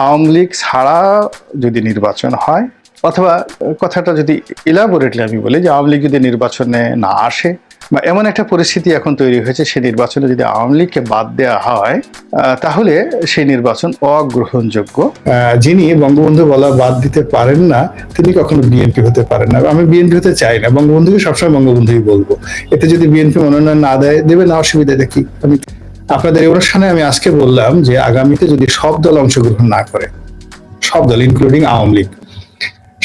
আওয়ামী লীগ ছাড়া যদি নির্বাচন হয়, অথবা কথাটা যদি ইলাবোরেটলি আমি বলি যে আওয়ামী লীগ যদি নির্বাচনে না আসে, বা এমন একটা পরিস্থিতি এখন তৈরি হয়েছে সেই নির্বাচনে যদি আওয়ামী লীগকে বাদ দেওয়া হয়, তাহলে সেই নির্বাচন অগ্রহণযোগ্য। যিনি বঙ্গবন্ধু বলা বাদ দিতে পারেন না, তিনি কখনো বিএনপি হতে পারেন না। আমি বিএনপি হতে চাই না, বঙ্গবন্ধুকে সবসময় বঙ্গবন্ধুই বলবো। এতে যদি বিএনপি মনোনয়ন না দেবে, না অসুবিধা দেখি। আমি আপনাদের এই অনুষ্ঠানে আমি আজকে বললাম যে আগামীতে যদি সব দল অংশগ্রহণ না করে, সব দল ইনক্লুডিং আওয়ামী লীগ,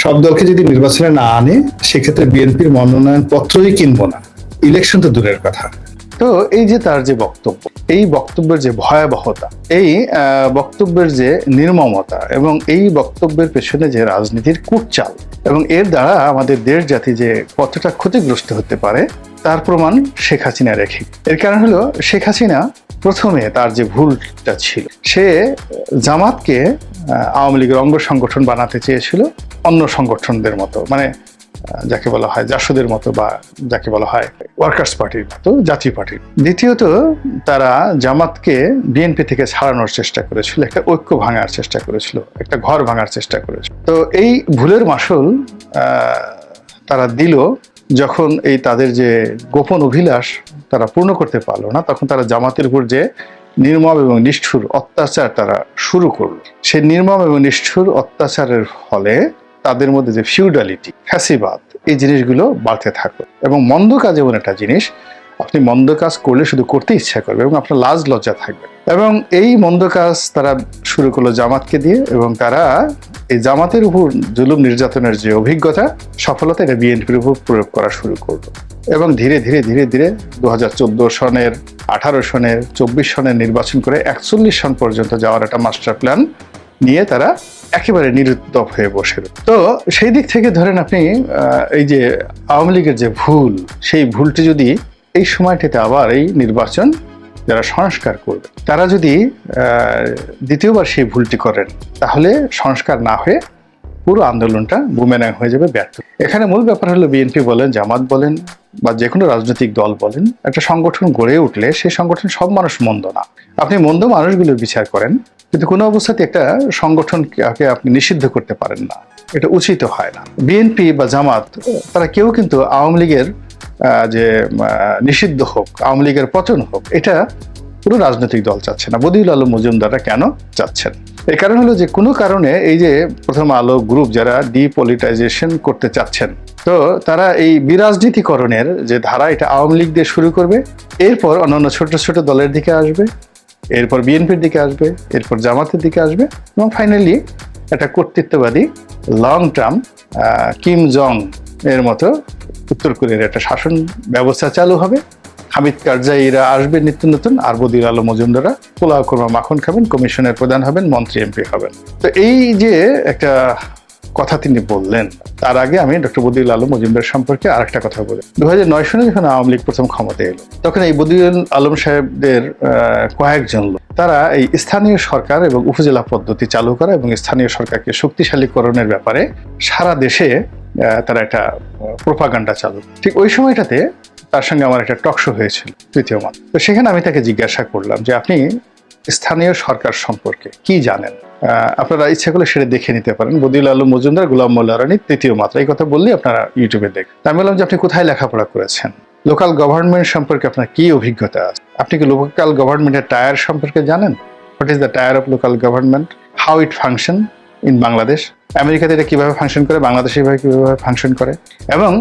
সব দলকে যদি নির্বাচনে না আনে, সেক্ষেত্রে বিএনপির মনোনয়ন পত্রই কিনবো না, ইলেকশন তো দূরের কথা। তো এই যে তার যে বক্তব্য, এই বক্তব্যের যে ভয়াবহতা, এই বক্তব্যের যে নির্মমতা, এবং এই বক্তব্যের পেছনে যে রাজনীতির কূটচাল, এবং এর দ্বারা আমাদের দেশ জাতি যে কতটা ক্ষতিগ্রস্ত হতে পারে তার প্রমাণ শেখ হাসিনা রেখে। এর কারণ হলো শেখ হাসিনা প্রথমে তার যে ভুলটা ছিল, সে জামাতকে আওয়ামী লীগের অঙ্গ সংগঠন বানাতে চেয়েছিল অন্য সংগঠনদের মতো, মানে যাকে বলা হয় জাসদের মতো, বা যাকে বলা হয় ওয়ার্কার্স পার্টির মতো, জাতীয় পার্টির। দ্বিতীয়ত, তারা জামাতকে বিএনপি থেকে ছাড়ানোর চেষ্টা করেছিল, একটা ঐক্য ভাঙার চেষ্টা করেছিল, একটা ঘর ভাঙার চেষ্টা করেছিল। তো এই ভুলের মাসুল তারা দিল যখন এই তাদের যে গোপন অভিলাষ তারা পূর্ণ করতে পারলো না, তখন তারা জামাতের উপর যে নির্মম এবং নিষ্ঠুর অত্যাচার তারা শুরু করলো। সেই নির্মম এবং নিষ্ঠুর অত্যাচারের ফলে তাদের মধ্যে যে ফিউডালিটি, ফ্যাসিবাদ, এই জিনিসগুলো বাড়তে থাকলো। এবং মন্দ কাজ এমন একটা জিনিস, আপনি মন্দ কাজ করলে শুধু করতে ইচ্ছা করবে এবং আপনার লাজ লজ্জা থাকবে। এবং এই মন্দ কাজ তারা শুরু করলো জামাতকে দিয়ে, এবং তারা এই জামাতের উপর জুলুম নির্যাতনের যে অভিজ্ঞতা, সফলতা, এটা বিএনপির উপর প্রয়োগ করা শুরু করলো। এবং ধীরে ধীরে ধীরে ধীরে 2014 সনের, 18 সনের, 24 সনের নির্বাচন করে 41 সন পর্যন্ত যাওয়ার একটা মাস্টার প্ল্যান নিয়ে তারা একেবারে নিরুদ্যোগ হয়ে বসে। তো সেই দিক থেকে ধরেন আপনি এই যে আওয়ামী লীগের যে ভুল, সেই ভুলটি যদি এই সময়টিতে আবার এই নির্বাচন যারা সংস্কার করবে, তারা যদি দ্বিতীয়বার সেই ভুলটি করেন, তাহলে সংস্কার না হয়ে পুরো আন্দোলনটা বুমেরাং হয়ে যাবে, ব্যর্থ। এখানে মূল ব্যাপার হলো বিএনপি বলেন, জামাত বলেন, বা যে কোনো রাজনৈতিক দল বলেন, একটা সংগঠন গড়ে উঠলে সেই সংগঠন সব মানুষ মন্দ না। আপনি মন্দ মানুষগুলোর বিচার করেন, কিন্তু কোনো অবস্থাতে একটা সংগঠনকে আপনি নিষিদ্ধ করতে পারেন না, এটা উচিত হয় না। বিএনপি বা জামাত তারা কেউ কিন্তু আওয়ামী লীগের যে নিষিদ্ধ হোক, আওয়ামী লীগের পতন হোক, এটা পুরো রাজনৈতিক দল চাচ্ছে না। বদিউল আলম মজুমদাররা কেন চাচ্ছেন? এর কারণ হলো যে কোনো কারণে এই যে প্রথম আলো গ্রুপ যারা ডিপলিটাইজেশন করতে চাচ্ছেন, তো তারা এই বিরাজনীতিকরণের যে ধারা, এটা আওয়ামী লীগ দিয়ে শুরু করবে, এরপর অন্যান্য ছোট ছোট দলের দিকে আসবে, এরপর বিএনপির দিকে আসবে, এরপর জামাতের দিকে আসবে, এবং ফাইনালি একটা কর্তৃত্ববাদী লং টার্ম কিম জং এর মতো উত্তর কোরিয়ার একটা শাসন ব্যবস্থা চালু হবে। হামিদ কারজাইরা আসবে নিত্য নতুন, আর বদিউল আলম মজুমদাররা পোলাও কোরমা মাখন খাবেন, কমিশনের প্রধান হবেন, মন্ত্রী এমপি হবেন। তো এই যে একটা কথা তিনি বললেন, তার আগে আমি ডক্টর বদিউল আলম মজুমদার সম্পর্কে আরেকটা কথা বলি। 2009 সালে যখন আওয়ামী লীগ প্রথম ক্ষমতায় এলো, তখন এই বদিউল আলম সাহেবদের কয়েকজন লোক তারা এই স্থানীয় সরকার এবং উপজেলা পদ্ধতি চালু করা এবং স্থানীয় সরকারকে শক্তিশালীকরণের ব্যাপারে সারা দেশে তারা একটা প্রোপাগান্ডা চালু। ঠিক ওই সময়টাতে তার সঙ্গে আমার একটা টক শো হয়েছিল, তৃতীয় মাত্র। তো সেখানে আমি তাকে জিজ্ঞাসা করলাম যে আপনি স্থানীয় সরকার সম্পর্কে কি জানেন? আপনারা ইচ্ছা করলে সেটা দেখে নিতে পারেন, বদিউল আলম মজুমদার, গোলাম মোল্লা রানী, তৃতীয় মাত্রা। এই কথা বললে আপনারা ইউটিউবে দেখেন। আমি বললাম যে আপনি কোথায় লেখাপড়া করেছেন, লোকাল গভর্নমেন্ট সম্পর্কে আপনার কি অভিজ্ঞতা আছে, আপনি কি লোকাল গভর্নমেন্টের টায়ার সম্পর্কে জানেন? What is the tyre of local government, how it function in Bangladesh? আমেরিকাতে এটা কিভাবে ফাংশন করে, বাংলাদেশে কিভাবে ফাংশন করে, এবং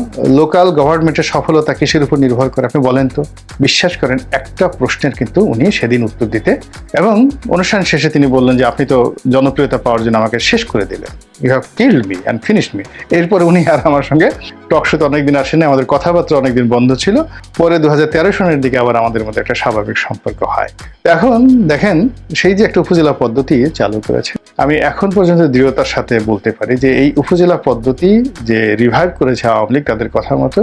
লোকাল গভর্নমেন্টের সফলতা কিসের উপর নির্ভর করে আপনি বলেন তো? বিশ্বাস করেন, একটা প্রশ্নের কিন্তু উনি সেদিন উত্তর দিতে, এবং অনুষ্ঠান শেষে তিনি বললেন যে আপনি তো জনপ্রিয়তা পাওয়ার জন্য আমাকে শেষ করে দিলেন, you have killed me and finished me. এরপরে উনি আর আমার সঙ্গে টক শোতে অনেকদিন আসেনি, আমাদের কথাবার্তা অনেকদিন বন্ধ ছিল। পরে 2013 সনের দিকে আবার আমাদের মধ্যে একটা স্বাভাবিক সম্পর্ক হয়। এখন দেখেন, সেই যে একটা উপজেলা পদ্ধতি চালু করেছে, আমি এখন পর্যন্ত দৃঢ়তার সাথে বলতে পারি যে এই উপজেলা পদ্ধতি যে রিভাইভ করেছে আওয়ামী লীগ তাদের কথা মতো,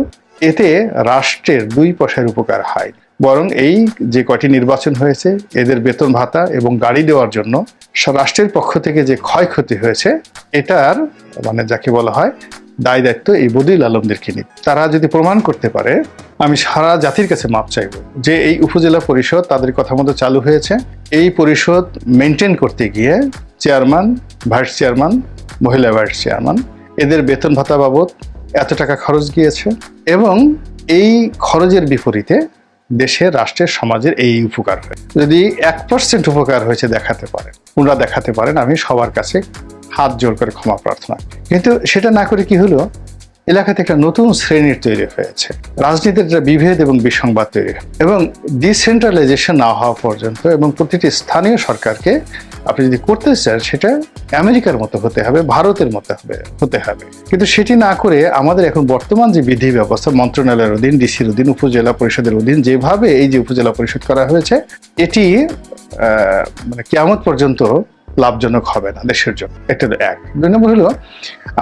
এতে রাষ্ট্রের 2 পয়সার উপকার হয়, বরং এই যে কয়টি নির্বাচন হয়েছে, এদের বেতন ভাতা এবং গাড়ি দেওয়ার জন্য রাষ্ট্রের পক্ষ থেকে যে ক্ষয়ক্ষতি হয়েছে, এটার মানে যাকে বলা হয় দায় দায়িত্ব এই বদিউল আলমদেরকে নিয়ে। তারা যদি প্রমাণ করতে পারে, আমি সারা জাতির কাছে মাপ চাইব যে এই উপজেলা পরিষদ তাদের কথা মতো চালু হয়েছে, এই পরিষদ মেনটেন করতে গিয়ে চেয়ারম্যান, ভাইস চেয়ারম্যান, মহিলা ভাইস চেয়ারম্যান এদের বেতন ভাতা বাবদ এত টাকা খরচ গিয়েছে, এবং এই খরচের বিপরীতে দেশের, রাষ্ট্রের, সমাজের এই উপকার হয়। যদি 1% উপকার হয়েছে দেখাতে পারেন, ওনারা দেখাতে পারেন, আমি সবার কাছে হাত জোর করে ক্ষমা প্রার্থনা। কিন্তু সেটা না করে কি হলো, এলাকাতে একটা নতুন শ্রেণীর তৈরি হয়েছে, রাজনীতির একটা বিভেদ এবং বিসংবাদ তৈরি হয়, এবং ডিসেন্ট্রালাইজেশন না হওয়া পর্যন্ত, এবং প্রতিটি স্থানীয় সরকারকে আপনি যদি করতে চান সেটা আমেরিকার মতো হতে হবে, ভারতের মতো হতে হবে। কিন্তু সেটি না করে আমাদের এখন বর্তমান যে বিধি ব্যবস্থা, মন্ত্রণালয়ের অধীন, ডিসির অধীন, উপজেলা পরিষদের অধীন যেভাবে এই যে উপজেলা পরিষদ করা হয়েছে, এটি মানে কিয়ামত পর্যন্ত লাভজনক হবে না দেশের জন্য। এটা এক। 2 নম্বর হলো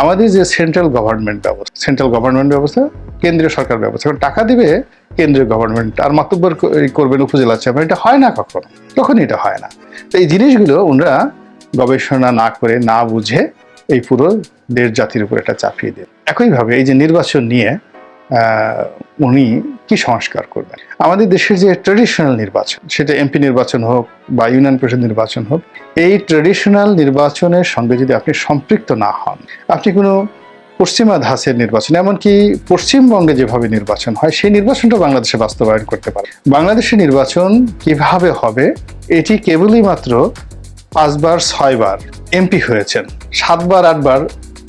আমাদের যে সেন্ট্রাল গভর্নমেন্ট ব্যবস্থা, কেন্দ্রীয় সরকার ব্যবস্থা, টাকা দিবে কেন্দ্রীয় গভর্নমেন্ট আর মাতব্বর করবেন উপজেলা চেয়ারম্যান, এটা হয় না কখনো এটা হয় না। তো এই জিনিসগুলো ওনারা গবেষণা না করে, না বুঝে এই পুরো দেশ জাতির উপর এটা চাপিয়ে দেন। একইভাবে এই যে নির্বাচন নিয়ে উনি কি সংস্কার করবেন? আমাদের দেশের যে ট্রেডিশনাল নির্বাচন, সেটা এমপি নির্বাচন হোক বা ইউনিয়ন পরিষদ নির্বাচন হোক, এই ট্রেডিশনাল নির্বাচনের সঙ্গে যদি আপনি সম্পৃক্ত না হন, আপনি কোনো পশ্চিমা ধাঁচের নির্বাচন, এমনকি পশ্চিমবঙ্গে যেভাবে নির্বাচন হয় সেই নির্বাচনটা বাংলাদেশে বাস্তবায়ন করতে পারে। বাংলাদেশের নির্বাচন কিভাবে হবে, এটি কেবলই মাত্র 5 বার 6 বার এমপি হয়েছেন, 7 বার 8 বার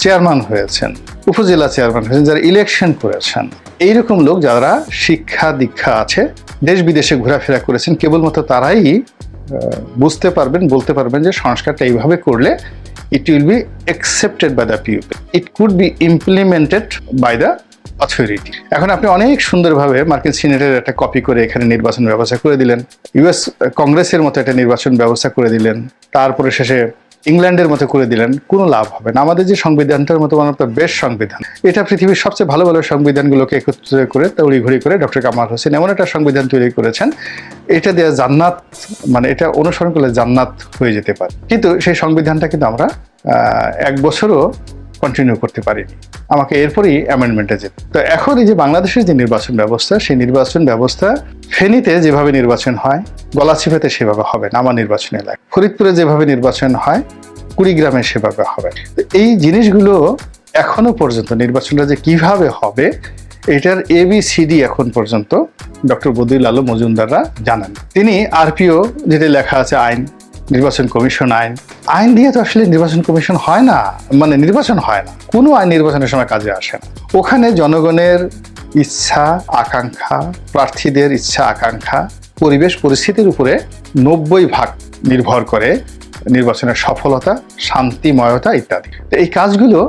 চেয়ারম্যান হয়েছেন, উপজেলা চেয়ারম্যান হয়েছেন, যারা ইলেকশন করেছেন, এইরকম লোক যারা শিক্ষা দীক্ষা আছে, দেশ বিদেশে ঘোরাফেরা করেছেন, কেবলমাত্র তারাই বুঝতে পারবেন, বলতে পারবেন যে সংস্কারটা এইভাবে করলে it will be accepted by the people, it could be implemented by the authority। এখন আপনি অনেক সুন্দরভাবে মার্কিন সিনেটের একটা কপি করে এখানে নির্বাচন ব্যবস্থা করে দিলেন, ইউএস কংগ্রেসের মতো একটা নির্বাচন ব্যবস্থা করে দিলেন, তারপরে শেষে ইংল্যান্ডের মতো করে দিলেন, কোনো লাভ হবে না। আমাদের যে সংবিধানটার মতো বেস্ট সংবিধান, এটা পৃথিবীর সবচেয়ে ভালো ভালো সংবিধানগুলোকে একত্রিত করে তড়িঘড়ি করে ডক্টর কামাল হোসেন এমন একটা সংবিধান তৈরি করেছেন, এটা দেওয়া জান্নাত, মানে এটা অনুসরণ করলে জান্নাত হয়ে যেতে পারে। কিন্তু সেই সংবিধানটা কিন্তু আমরা 1 বছরও কন্টিনিউ করতে পারিনি, আমাকে এরপরই অ্যামেন্ডমেন্টে যেত। তো এখন এই যে বাংলাদেশের যে নির্বাচন ব্যবস্থা, সেই নির্বাচন ব্যবস্থা ফেনীতে যেভাবে নির্বাচন হয়, গলাচিপাতে সেভাবে হবে না আমার নির্বাচন এলাকা, ফরিদপুরে যেভাবে নির্বাচন হয়, কুড়িগ্রামে সেভাবে হবে। এই জিনিসগুলো এখনো পর্যন্ত নির্বাচনটা যে কিভাবে হবে, এটার ABCD এখন পর্যন্ত ডক্টর বদিউল আলম মজুমদাররা জানেন। তিনি আরপিও, যেটা লেখা আছে আইন, নির্বাচন কমিশন আইন দিয়ে তো আসলে নির্বাচন কমিশন হয় না, মানে নির্বাচন হয় না, কোনো আইন নির্বাচনের সময় কাজে আসে না। ওখানে জনগণের ইচ্ছা আকাঙ্ক্ষা, প্রার্থীদের ইচ্ছা আকাঙ্ক্ষা, পরিবেশ পরিস্থিতির উপরে 90% নির্ভর করে নির্বাচনের সফলতা, শান্তিময়তা ইত্যাদি। তো এই কাজগুলো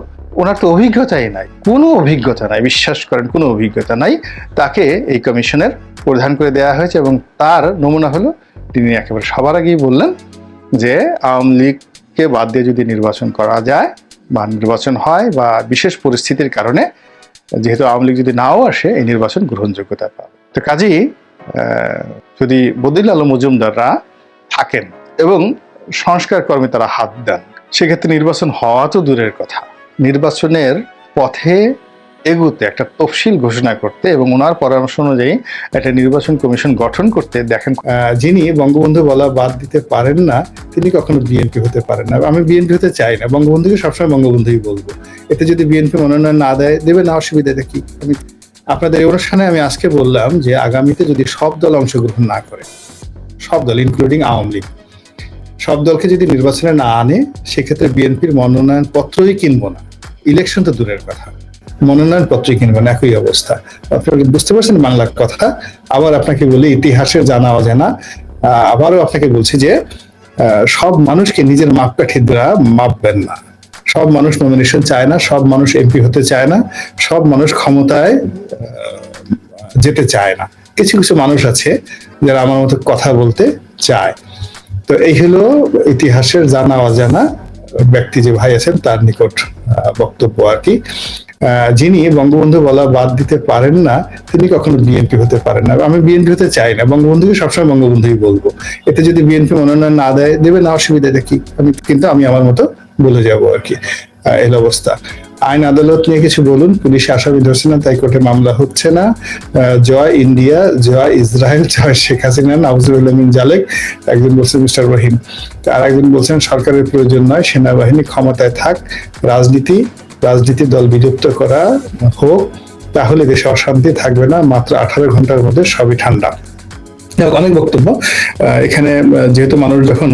ওনার তো অভিজ্ঞতাই নাই, কোনো অভিজ্ঞতা নাই, বিশ্বাস করেন কোনো অভিজ্ঞতা নাই। তাকে এই কমিশনের প্রধান করে দেওয়া হয়েছে, এবং তার নমুনা হলো তিনি একেবারে সবার আগেই বললেন যে আওয়ামী লীগকে বাদ দিয়ে যদি নির্বাচন করা যায় বা নির্বাচন হয় বা বিশেষ পরিস্থিতির কারণে যেহেতু আওয়ামী লীগ যদি নাও আসে, এই নির্বাচন গ্রহণযোগ্যতা পাবে। তো কাজেই যদি বদিউল আলম মজুমদাররা থাকেন এবং সংস্কার কর্মে তারা হাত দেন, সেক্ষেত্রে নির্বাচন হওয়া তো দূরের কথা, নির্বাচনের পথে এগুতে একটা তফসিল ঘোষণা করতে এবং ওনার পরামর্শ অনুযায়ী একটা নির্বাচন কমিশন গঠন করতে। দেখেন, যিনি বঙ্গবন্ধু বলা বাদ দিতে পারেন না, তিনি কখনো বিএনপি হতে পারেন না। আমি বিএনপি হতে চাই না, বঙ্গবন্ধুকে সবসময় বঙ্গবন্ধুই বলবো। এতে যদি বিএনপি মনোনয়ন না দেবে না, অসুবিধাটা কি? আমি আপনাদের এই অনুষ্ঠানে আমি আজকে বললাম যে আগামীতে যদি সব দল অংশগ্রহণ না করে, সব দল ইনক্লুডিং আওয়ামী লীগ, সব দলকে যদি নির্বাচনে না আনে, সেক্ষেত্রে বিএনপির মনোনয়ন পত্রই কিনবো না, ইলেকশন তো দূরের কথা, মনোনয়ন পত্রই কিনবো না, একই অবস্থা। আপনারা বুঝতে পারছেন বাংলার কথা? আবার আপনাকে বলি, ইতিহাসের জানা অজানা, আবারও আপনাকে বলছি যে সব মানুষকে নিজের মাপকাঠি দ্বারা মাপবেন না। সব মানুষ নমিনেশন চায় না, সব মানুষ এমপি হতে চায় না, সব মানুষ ক্ষমতায় যেতে চায় না। কিছু কিছু মানুষ আছে যারা আমার মতো কথা বলতে চায়। তো এই হলো ইতিহাসের জানা অজানা ব্যক্তি যে ভাই আছেন তার নিকট বক্তব্য আর কি। যিনি বঙ্গবন্ধু বলা বাদ দিতে পারেন না, তিনি কখনো বিএনপি হতে পারেন না। আমি বিএনপি হতে চাই না, বঙ্গবন্ধুকে সবসময় বঙ্গবন্ধুই বলবো। এতে যদি বিএনপি মনোনয়ন না দেবে না, অসুবিধাটা কি? আমি আমার মতো বলে যাবো আর কি, এই অবস্থা। আইন আদালত নিয়ে কিছু বলুন, পুলিশ আসামি ধরছে না তাই কোর্টে মামলা হচ্ছে না। জয় ইন্ডিয়া, জয় ইসরায়েল, জয় শেখ হাসিনা, নাউজুবিল্লাহ মিন জালেক, একজন বলছেন মিস্টার রহিম। আর একজন বলছেন সরকারের প্রয়োজন নয়, সেনাবাহিনী ক্ষমতায় থাক, রাজনীতি দল বিলুপ্ত করা হোক, তাহলে দেশে অশান্তি থাকবে না, মাত্র 18 ঘন্টার মধ্যে সবই ঠান্ডা। অনেক বক্তব্য এখানে, যেহেতু মানুষ যখন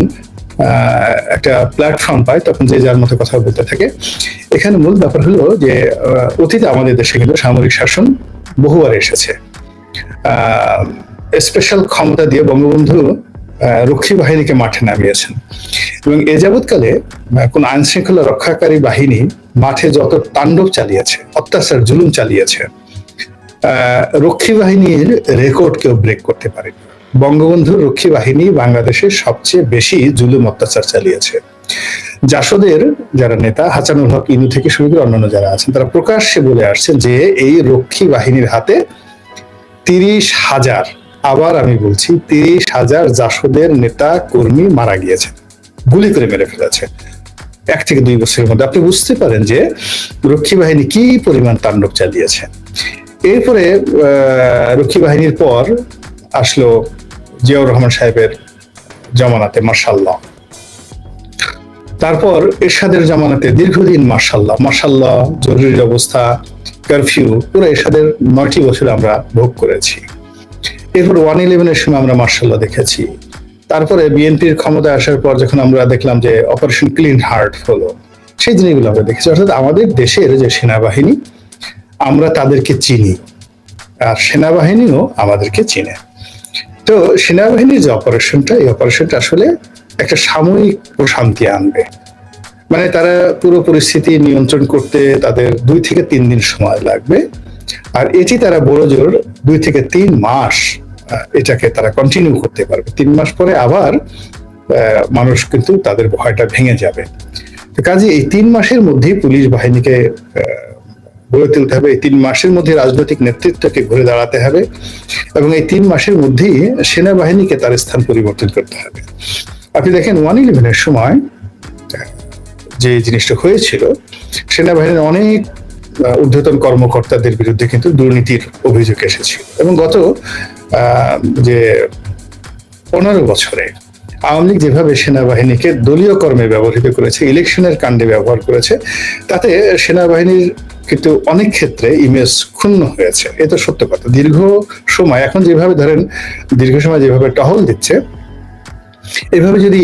একটা প্ল্যাটফর্ম পায় তখন যে যার মতো কথা বলতে থাকে। এখানে মূল ব্যাপার হলো যে অতীতে আমাদের দেশে কিন্তু সামরিক শাসন বহুবার এসেছে। স্পেশাল ক্ষমতা দিয়ে বঙ্গবন্ধু রক্ষী বাহিনীকে মাঠে নামিয়েছেন, এবং এ যাবৎকালে কোন আইন শৃঙ্খলা রক্ষাকারী বাহিনী মাঠে যত তাণ্ডব চালিয়েছে, অত্যাচার জুলুম চালিয়েছে, রক্ষী বাহিনীর রেকর্ড কেউ ব্রেক করতে পারেনি। বঙ্গবন্ধুর রক্ষী বাহিনী বাংলাদেশের সবচেয়ে বেশি জুলুম অত্যাচার চালিয়েছে। জাসদের যারা নেতা, হাসানুল হক ইনু থেকে শুরু করে অন্যান্য যারা আছেন, তারা প্রকাশ্যে বলে আসছেন যে এই রক্ষী বাহিনীর হাতে 30,000, আবার আমি বলছি 30,000 জাসদের নেতা কর্মী মারা গিয়েছে, গুলি করে মেরে ফেলেছে 1 থেকে 2 বছরের মধ্যে। আপনি বুঝতে পারেন যে রক্ষী বাহিনী কি পরিমাণ তাণ্ডব চালিয়েছে। এরপরে রক্ষী বাহিনীর পর আসলো জিয়াউর রহমান সাহেবের জামানাতে মার্শাল্লাহ, তারপর এরশাদের জামানাতে দীর্ঘদিন মার্শাল্লাহ, জরুরি অবস্থা, কারফিউ, পুরো এরশাদের 9টি বছর আমরা ভোগ করেছি। এরপর 111-এর সময় আমরা মার্শাল্লাহ দেখেছি। তারপরে বিএনপির ক্ষমতায় আসার পর যখন আমরা দেখলাম যে অপারেশন ক্লিন হার্ট হলো, সেই জিনিসগুলো আমরা দেখেছি। অর্থাৎ আমাদের দেশের যে সেনাবাহিনী, আমরা তাদেরকে চিনি, আর সেনাবাহিনীও আমাদেরকে চিনে। তো সেনাবাহিনীর যে অপারেশনটা, এই অপারেশনটা আসলে একটা সাময়িক প্রশান্তি আনবে। মানে তারা পুরো পরিস্থিতি নিয়ন্ত্রণ করতে তাদের 2 থেকে 3 দিন সময় লাগবে, আর এটি তারা বড় জোর 2 থেকে 3 মাস এটাকে তারা কন্টিনিউ করতে পারবে। 3 মাস পরে আবার মানুষ কিন্তু তাদের ভয়টা ভেঙে যাবে। তো কাজে এই 3 মাসের মধ্যেই পুলিশ বাহিনীকে গড়ে তুলতে হবে, এই 3 মাসের মধ্যে রাজনৈতিক নেতৃত্বকে ঘুরে দাঁড়াতে হবে, এবং এই 3 মাসের মধ্যেই সেনাবাহিনীকে তার স্থান পরিবর্তন করতে হবে। আপনি দেখেন 111-এর সময় যে জিনিসটা হয়েছিল, সেনাবাহিনীর অনেক ঊর্ধ্বতন কর্মকর্তাদের বিরুদ্ধে কিন্তু দুর্নীতির অভিযোগ এসেছিল, এবং গত যে 15 বছরে আওয়ামী লীগ যেভাবে সেনাবাহিনীকে দলীয় কর্মে ব্যবহৃত করেছে, ইলেকশনের কাণ্ডে ব্যবহার করেছে, তাতে সেনাবাহিনীর কিন্তু অনেক ক্ষেত্রে ইমেজ ক্ষুণ্ণ হয়েছে। এ তো সত্য কথা। দীর্ঘ সময় এখন যেভাবে ধরেন দীর্ঘ সময় যেভাবে টহল দিচ্ছে, এভাবে যদি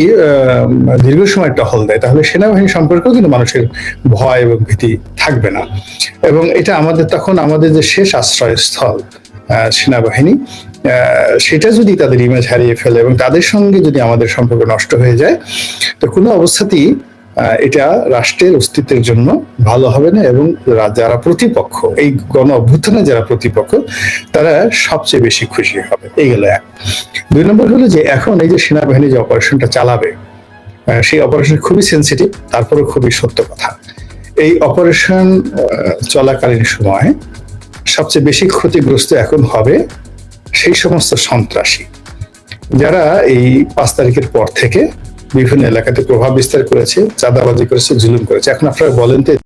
দীর্ঘ সময় টহল দেয় তাহলে সেনাবাহিনী সম্পর্কেও কিন্তু মানুষের ভয় এবং ভীতি থাকবে না। এবং এটা আমাদের তখন আমাদের যে শেষ আশ্রয়স্থল সেনাবাহিনী, সেটা যদি তাদের ইমেজ হারিয়ে ফেলে এবং তাদের সঙ্গে যদি আমাদের সম্পর্ক নষ্ট হয়ে যায়, তো কোনো অবস্থাতেই এটা রাষ্ট্রের অস্তিত্বের জন্য ভালো হবে না। এবং যারা প্রতিপক্ষ, এই গণ অভ্যুত্থানে যারা প্রতিপক্ষ, তারা সবচেয়ে বেশি খুশি হবে। এই গেল 1। 2 নম্বর হলো যে এখন এই যে সেনাবাহিনী যে অপারেশনটা চালাবে, সেই অপারেশন খুবই সেন্সিটিভ, তারপরে খুবই সত্য কথা। এই অপারেশন চলাকালীন সময় সবচেয়ে বেশি ক্ষতিগ্রস্ত এখন হবে সেই সমস্ত সন্ত্রাসী যারা এই 5 তারিখের পর থেকে বিভিন্ন এলাকাতে প্রভাব বিস্তার করেছে, চাঁদাবাজি করেছে, জুলুম করেছে। এখন আপনারা বলেন তো